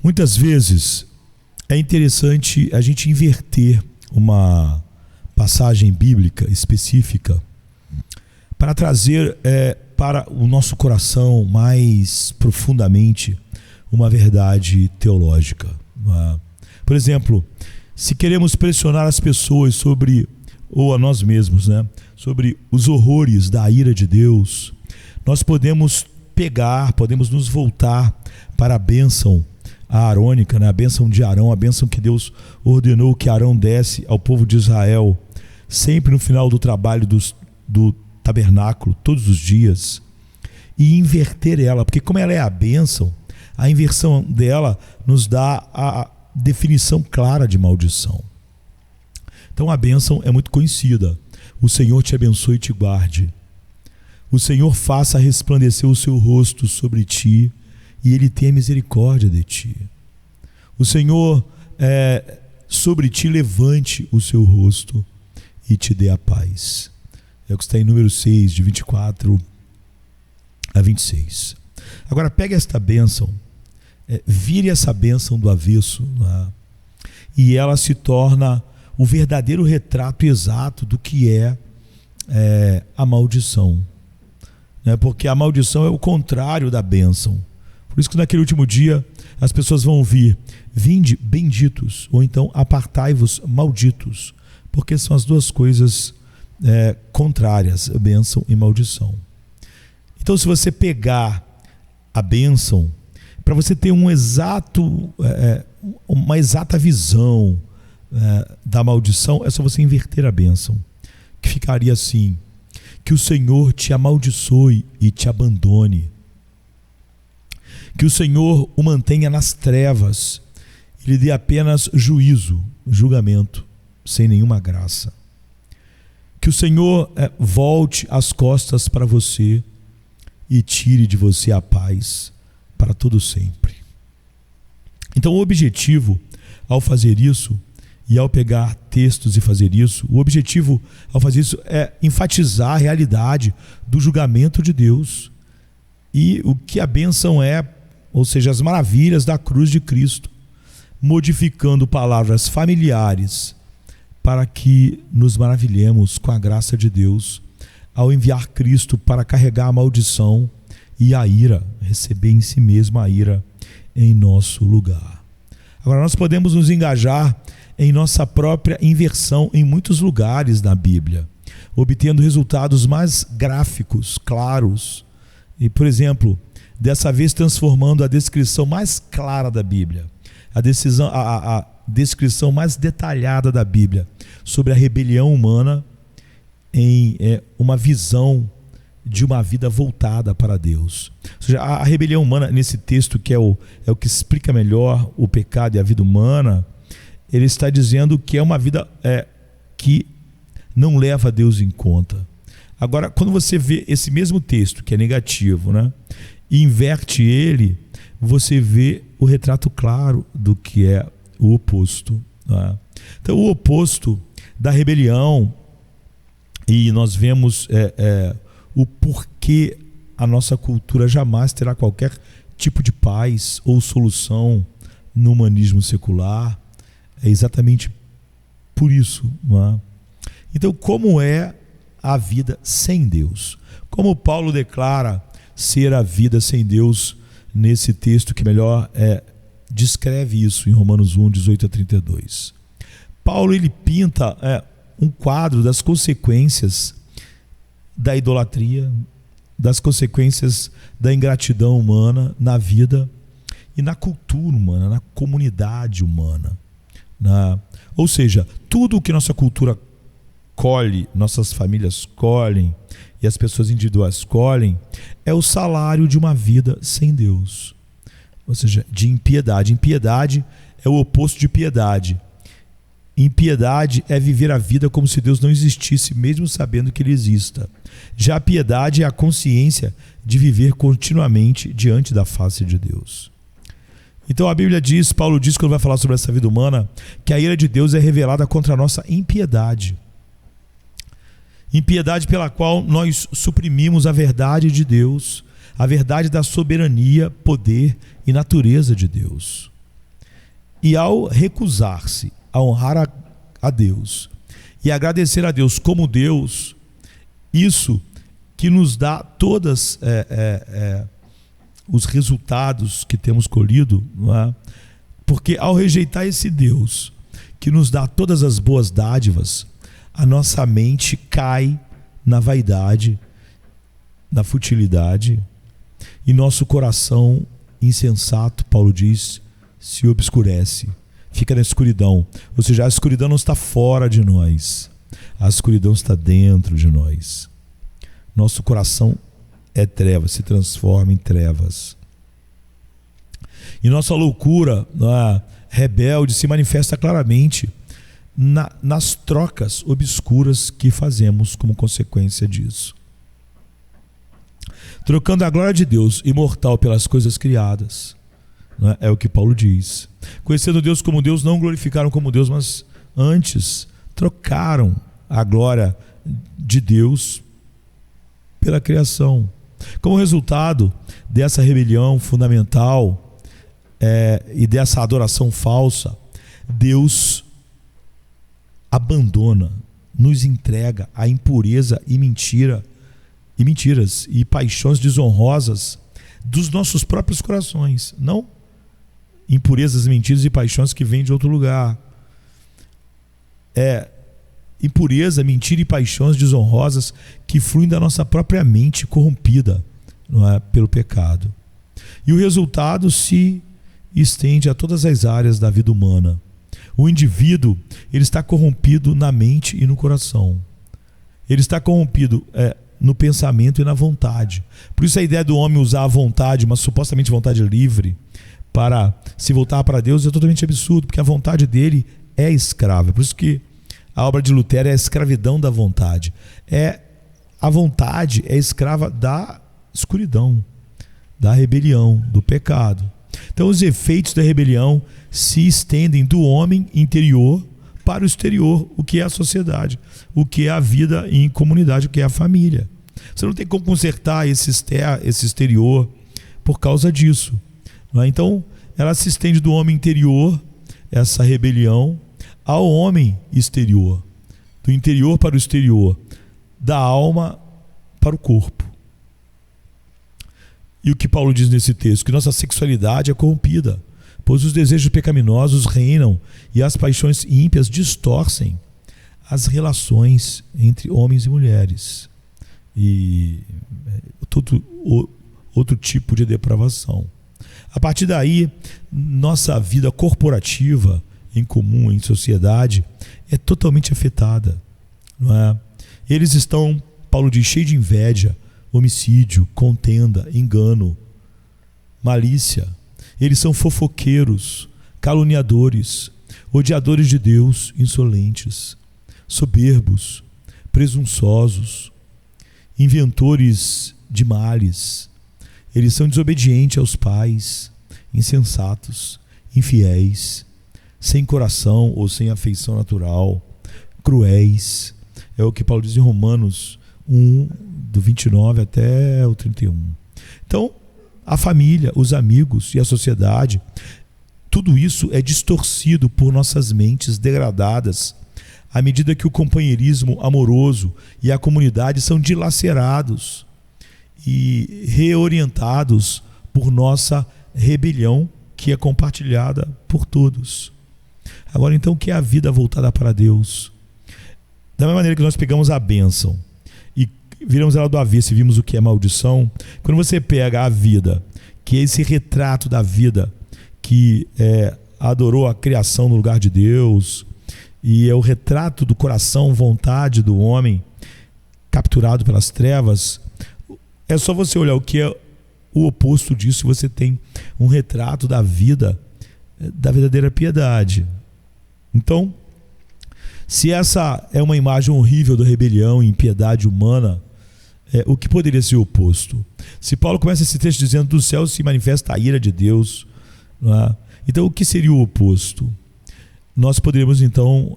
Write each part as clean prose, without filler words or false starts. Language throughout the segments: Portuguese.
Muitas vezes é interessante a gente inverter uma passagem bíblica específica para trazer para o nosso coração mais profundamente uma verdade teológica. Por exemplo, se queremos pressionar as pessoas sobre, ou a nós mesmos, sobre os horrores da ira de Deus, nós podemos nos voltar para a bênção aarônica, a bênção de Arão, a bênção que Deus ordenou que Arão desse ao povo de Israel, sempre no final do trabalho do tabernáculo, todos os dias, e inverter ela, porque como ela é a bênção, a inversão dela nos dá a definição clara de maldição. Então a bênção é muito conhecida: o Senhor te abençoe e te guarde, o Senhor faça resplandecer o seu rosto sobre ti e Ele tenha misericórdia de ti, o Senhor sobre ti levante o seu rosto e te dê a paz. É o que está em Números 6, de 24 a 26. Agora pega esta bênção, vire essa bênção do avesso, e ela se torna o verdadeiro retrato exato do que é a maldição, porque a maldição é o contrário da bênção. Por isso que naquele último dia as pessoas vão ouvir: vinde benditos, ou então apartai-vos malditos, porque são as duas coisas contrárias, bênção e maldição. Então, se você pegar a bênção, para você ter uma exata visão da maldição, é só você inverter a bênção, que ficaria assim: que o Senhor te amaldiçoe e te abandone, que o Senhor o mantenha nas trevas e lhe dê apenas julgamento, sem nenhuma graça, que o Senhor volte as costas para você e tire de você a paz para todo sempre. Então o objetivo ao fazer isso, e ao pegar textos e fazer isso, o objetivo ao fazer isso é enfatizar a realidade do julgamento de Deus e o que a bênção é, ou seja, as maravilhas da cruz de Cristo, modificando palavras familiares para que nos maravilhemos com a graça de Deus ao enviar Cristo para carregar a maldição e a ira, receber em si mesmo a ira em nosso lugar. Agora, nós podemos nos engajar em nossa própria inversão em muitos lugares na Bíblia, obtendo resultados mais gráficos, claros, e, por exemplo, dessa vez transformando a descrição mais clara da Bíblia, a descrição mais detalhada da Bíblia sobre a rebelião humana em uma visão de uma vida voltada para Deus. Ou seja, a rebelião humana, nesse texto que é o que explica melhor o pecado e a vida humana, ele está dizendo que é uma vida que não leva Deus em conta. Agora, quando você vê esse mesmo texto, que é negativo, e inverte ele, você vê o retrato claro do que é o oposto. Então, o oposto da rebelião, e nós vemos o porquê a nossa cultura jamais terá qualquer tipo de paz ou solução no humanismo secular, é exatamente por isso. Então, como é a vida sem Deus? Como Paulo declara ser a vida sem Deus nesse texto que melhor descreve isso em Romanos 1, 18 a 32. Paulo ele pinta um quadro das consequências da idolatria, das consequências da ingratidão humana na vida e na cultura humana, na comunidade humana. Ou seja, tudo o que nossa cultura colhe, nossas famílias colhem e as pessoas individuais colhem, é o salário de uma vida sem Deus, ou seja, de impiedade. Impiedade é o oposto de piedade. Impiedade é viver a vida como se Deus não existisse, mesmo sabendo que Ele exista. Já a piedade é a consciência de viver continuamente diante da face de Deus. Então a Bíblia diz, Paulo diz, quando vai falar sobre essa vida humana, que a ira de Deus é revelada contra a nossa impiedade. Impiedade pela qual nós suprimimos a verdade de Deus, a verdade da soberania, poder e natureza de Deus. E ao recusar-se a honrar a Deus e agradecer a Deus como Deus, isso que nos dá todas os resultados que temos colhido, não é? Porque ao rejeitar esse Deus que nos dá todas as boas dádivas, a nossa mente cai na vaidade, na futilidade, e nosso coração insensato, Paulo diz, se obscurece, fica na escuridão. Ou seja, a escuridão não está fora de nós, a escuridão está dentro de nós. Nosso coração é trevas, se transforma em trevas. E nossa loucura rebelde se manifesta claramente nas trocas obscuras que fazemos como consequência disso. Trocando a glória de Deus imortal pelas coisas criadas, é o que Paulo diz. Conhecendo Deus como Deus, não glorificaram como Deus, mas antes trocaram a glória de Deus pela criação. Como resultado dessa rebelião fundamental e dessa adoração falsa, Deus abandona, nos entrega a impureza e mentiras e paixões desonrosas dos nossos próprios corações, não impurezas, mentiras e paixões que vêm de outro lugar. Impureza, mentira e paixões desonrosas que fluem da nossa própria mente corrompida, não é, pelo pecado. E o resultado se estende a todas as áreas da vida humana. O indivíduo, ele está corrompido na mente e no coração. Ele está corrompido no pensamento e na vontade. Por isso a ideia do homem usar a vontade, uma supostamente vontade livre, para se voltar para Deus é totalmente absurdo, porque a vontade dele é escrava. Por isso que a obra de Lutero é a escravidão da vontade. A vontade é escrava da escuridão, da rebelião, do pecado. Então os efeitos da rebelião se estendem do homem interior para o exterior, o que é a sociedade, o que é a vida em comunidade, o que é a família. Você não tem como consertar esse exterior por causa disso, não é? Então ela se estende do homem interior, essa rebelião, ao homem exterior, do interior para o exterior, da alma para o corpo. E o que Paulo diz nesse texto? Que nossa sexualidade é corrompida, pois os desejos pecaminosos reinam e as paixões ímpias distorcem as relações entre homens e mulheres. E todo outro tipo de depravação. A partir daí, nossa vida corporativa, em comum, em sociedade, é totalmente afetada, não é? Eles estão, Paulo diz, cheios de inveja, homicídio, contenda, engano, malícia. Eles são fofoqueiros, caluniadores, odiadores de Deus, insolentes, soberbos, presunçosos, inventores de males. Eles são desobedientes aos pais, insensatos, infiéis, sem coração ou sem afeição natural, cruéis. É o que Paulo diz em Romanos 1, do 29 até o 31. Então, a família, os amigos e a sociedade, tudo isso é distorcido por nossas mentes degradadas, à medida que o companheirismo amoroso e a comunidade são dilacerados e reorientados por nossa rebelião, que é compartilhada por todos. Agora, então, o que é a vida voltada para Deus? Da mesma maneira que nós pegamos a bênção e viramos ela do avesso e vimos o que é maldição, quando você pega a vida, que é esse retrato da vida que adorou a criação no lugar de Deus, e é o retrato do coração, vontade do homem capturado pelas trevas, é só você olhar o que é o oposto disso, você tem um retrato da vida, da verdadeira piedade. Então, se essa é uma imagem horrível da rebelião e impiedade humana, o que poderia ser o oposto? Se Paulo começa esse texto dizendo do céu se manifesta a ira de Deus, não é? Então o que seria o oposto? Nós poderíamos então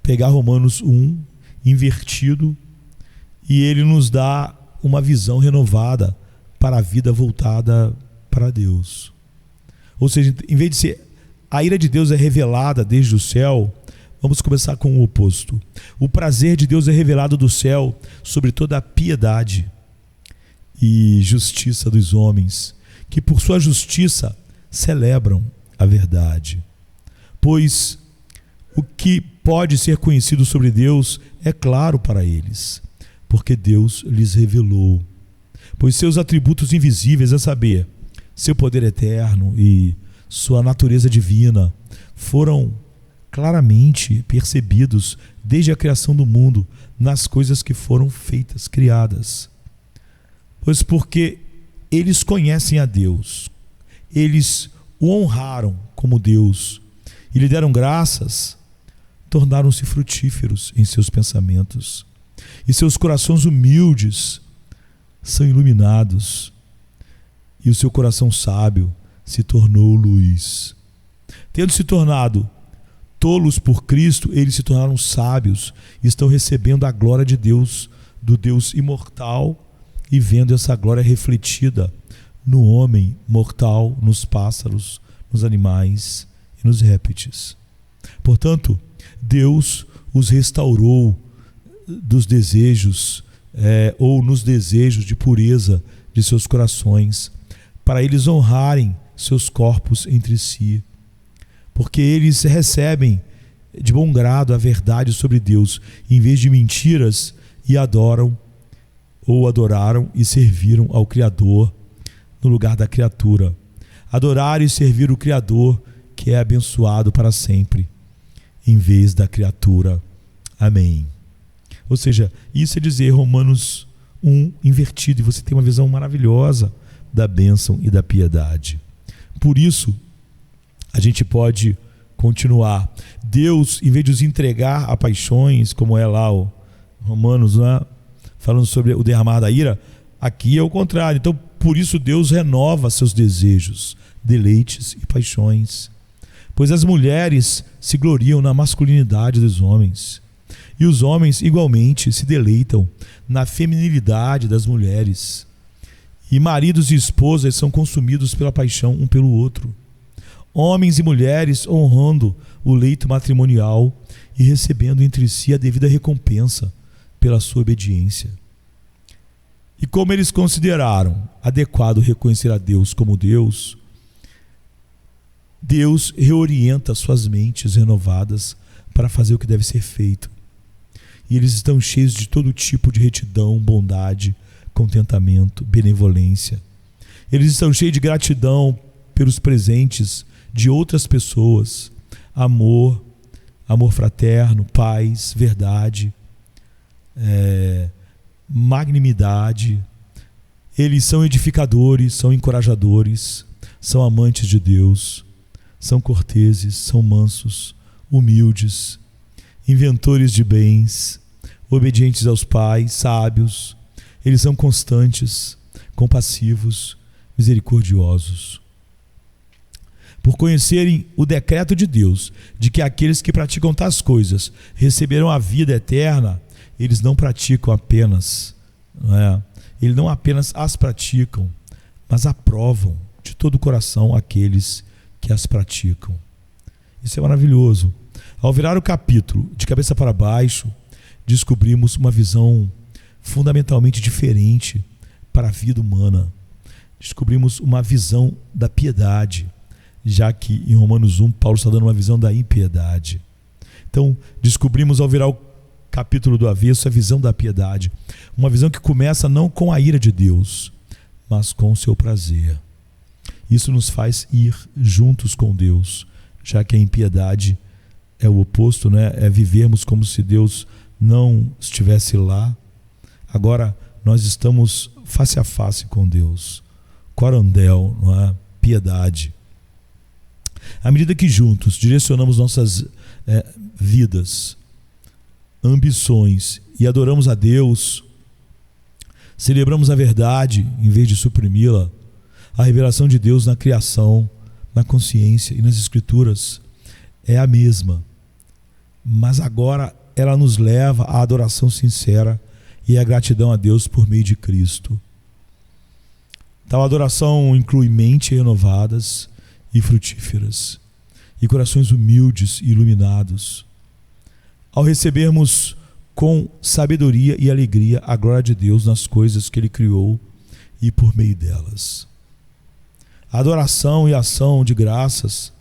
pegar Romanos 1 invertido, e ele nos dá uma visão renovada para a vida voltada para Deus. Ou seja, em vez de ser a ira de Deus é revelada desde o céu, vamos começar com o oposto. O prazer de Deus é revelado do céu sobre toda a piedade e justiça dos homens, que por sua justiça celebram a verdade. Pois o que pode ser conhecido sobre Deus é claro para eles, porque Deus lhes revelou. Pois seus atributos invisíveis, a saber, seu poder eterno e sua natureza divina, foram claramente percebidos desde a criação do mundo nas coisas que foram feitas, criadas. Pois porque eles conhecem a Deus, eles o honraram como Deus e lhe deram graças, tornaram-se frutíferos em seus pensamentos, e seus corações humildes são iluminados, e o seu coração sábio se tornou luz. Tendo se tornado tolos por Cristo, eles se tornaram sábios e estão recebendo a glória de Deus, do Deus imortal, e vendo essa glória refletida no homem mortal, nos pássaros, nos animais e nos répteis. Portanto, Deus os restaurou dos desejos, ou nos desejos de pureza de seus corações, para eles honrarem seus corpos entre si, porque eles recebem de bom grado a verdade sobre Deus, em vez de mentiras, e adoram ou adoraram e serviram ao Criador no lugar da criatura. Adorar e servir o Criador, que é abençoado para sempre, em vez da criatura. Amém. Ou seja, isso é dizer Romanos 1 invertido, e você tem uma visão maravilhosa da bênção e da piedade. Por isso, a gente pode continuar. Deus, em vez de os entregar a paixões, como é lá o Romanos, né, falando sobre o derramar da ira, aqui é o contrário. Então, por isso Deus renova seus desejos, deleites e paixões. Pois as mulheres se gloriam na masculinidade dos homens, e os homens igualmente se deleitam na feminilidade das mulheres. E maridos e esposas são consumidos pela paixão um pelo outro. Homens e mulheres honrando o leito matrimonial e recebendo entre si a devida recompensa pela sua obediência. E como eles consideraram adequado reconhecer a Deus como Deus, Deus reorienta suas mentes renovadas para fazer o que deve ser feito. E eles estão cheios de todo tipo de retidão, bondade, contentamento, benevolência. Eles estão cheios de gratidão pelos presentes de outras pessoas, amor fraterno, paz, verdade, magnanimidade. Eles são edificadores, são encorajadores, são amantes de Deus, são corteses, são mansos, humildes, inventores de bens, obedientes aos pais, sábios. Eles são constantes, compassivos, misericordiosos. Por conhecerem o decreto de Deus, de que aqueles que praticam tais coisas receberão a vida eterna, eles não praticam apenas, eles não apenas as praticam, mas aprovam de todo o coração aqueles que as praticam. Isso é maravilhoso. Ao virar o capítulo de cabeça para baixo, descobrimos uma visão fundamentalmente diferente para a vida humana. Descobrimos uma visão da piedade, já que em Romanos 1 Paulo está dando uma visão da impiedade. Então, descobrimos ao virar o capítulo do avesso a visão da piedade, uma visão que começa não com a ira de Deus, mas com o seu prazer. Isso nos faz ir juntos com Deus, já que a impiedade é o oposto, né? É vivermos como se Deus não estivesse lá. Agora nós estamos face a face com Deus. Corandel, não é? Piedade. À medida que juntos direcionamos nossas vidas, ambições e adoramos a Deus, celebramos a verdade em vez de suprimi-la, a revelação de Deus na criação, na consciência e nas escrituras é a mesma, mas agora ela nos leva à adoração sincera e à gratidão a Deus por meio de Cristo. Tal adoração inclui mentes renovadas e frutíferas, e corações humildes e iluminados, ao recebermos com sabedoria e alegria a glória de Deus nas coisas que Ele criou e por meio delas. A adoração e ação de graças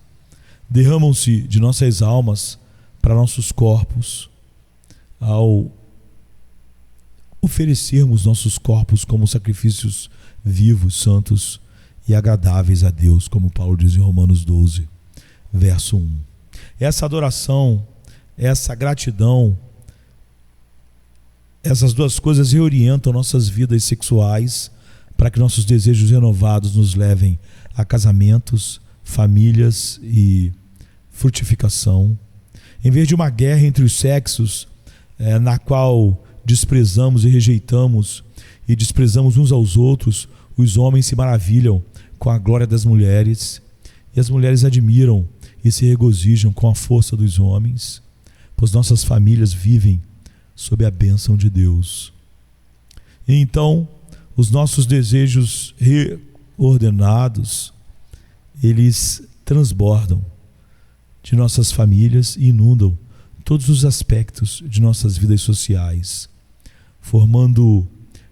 derramam-se de nossas almas para nossos corpos, ao oferecermos nossos corpos como sacrifícios vivos, santos e agradáveis a Deus, como Paulo diz em Romanos 12, verso 1. Essa adoração, essa gratidão, essas duas coisas reorientam nossas vidas sexuais para que nossos desejos renovados nos levem a casamentos, famílias e frutificação. Em vez de uma guerra entre os sexos, na qual desprezamos e rejeitamos e desprezamos uns aos outros, os homens se maravilham com a glória das mulheres e as mulheres admiram e se regozijam com a força dos homens, pois nossas famílias vivem sob a bênção de Deus. E então, os nossos desejos reordenados, eles transbordam de nossas famílias e inundam todos os aspectos de nossas vidas sociais, formando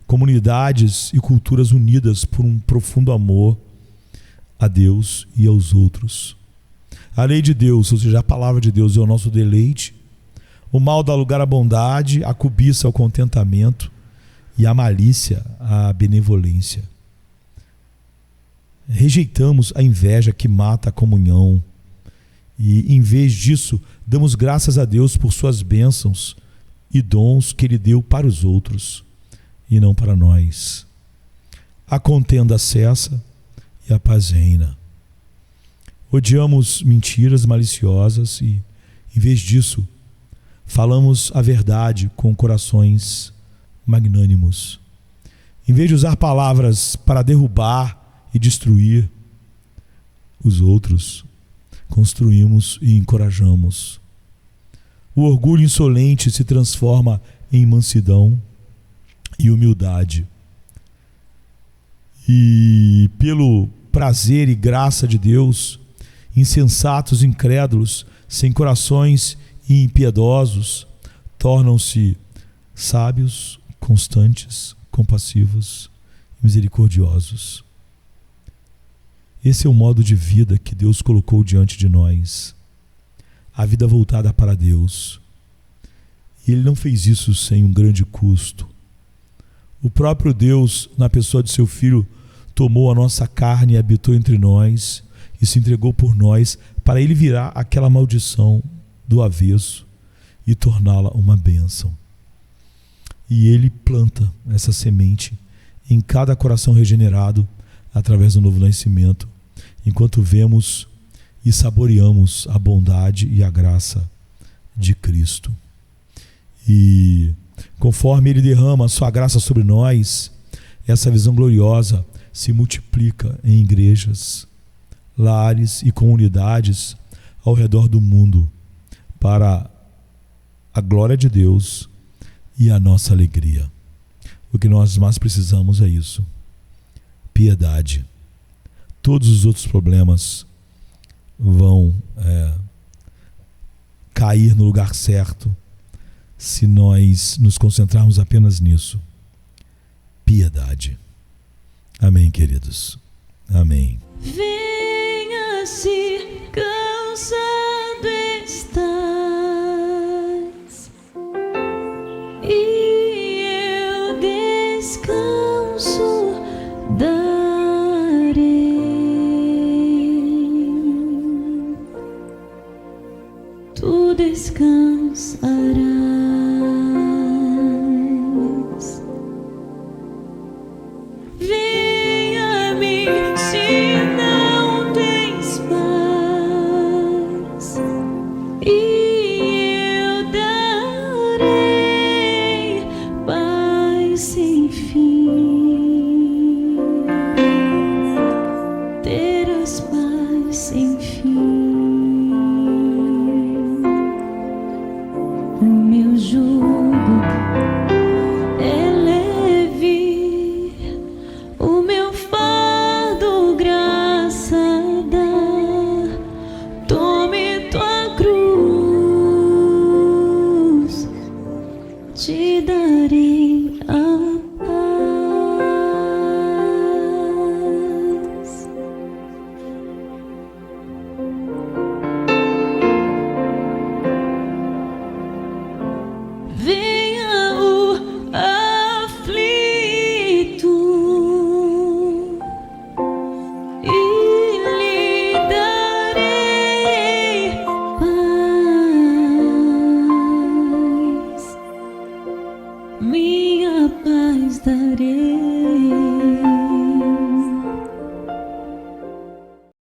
comunidades e culturas unidas por um profundo amor a Deus e aos outros. A lei de Deus, ou seja, a palavra de Deus, é o nosso deleite. O mal dá lugar à bondade, a cobiça ao contentamento e a malícia à benevolência. Rejeitamos a inveja que mata a comunhão e, em vez disso, damos graças a Deus por suas bênçãos e dons que Ele deu para os outros e não para nós. A contenda cessa e a paz reina. Odiamos mentiras maliciosas e, em vez disso, falamos a verdade com corações magnânimos. Em vez de usar palavras para derrubar e destruir os outros, construímos e encorajamos. O orgulho insolente se transforma em mansidão e humildade. E pelo prazer e graça de Deus, insensatos e incrédulos, sem corações e impiedosos, tornam-se sábios, constantes, compassivos, misericordiosos. Esse é o modo de vida que Deus colocou diante de nós. A vida voltada para Deus. E Ele não fez isso sem um grande custo. O próprio Deus, na pessoa de seu Filho, tomou a nossa carne e habitou entre nós e se entregou por nós para Ele virar aquela maldição do avesso e torná-la uma bênção. E Ele planta essa semente em cada coração regenerado através do novo nascimento, enquanto vemos e saboreamos a bondade e a graça de Cristo. E conforme Ele derrama a sua graça sobre nós, essa visão gloriosa se multiplica em igrejas, lares e comunidades ao redor do mundo, para a glória de Deus e a nossa alegria. O que nós mais precisamos é isso: piedade. Todos os outros problemas vão cair no lugar certo se nós nos concentrarmos apenas nisso. Piedade. Amém, queridos. Amém. Venha se cansado estás e eu descanso darei. Tu descansarás.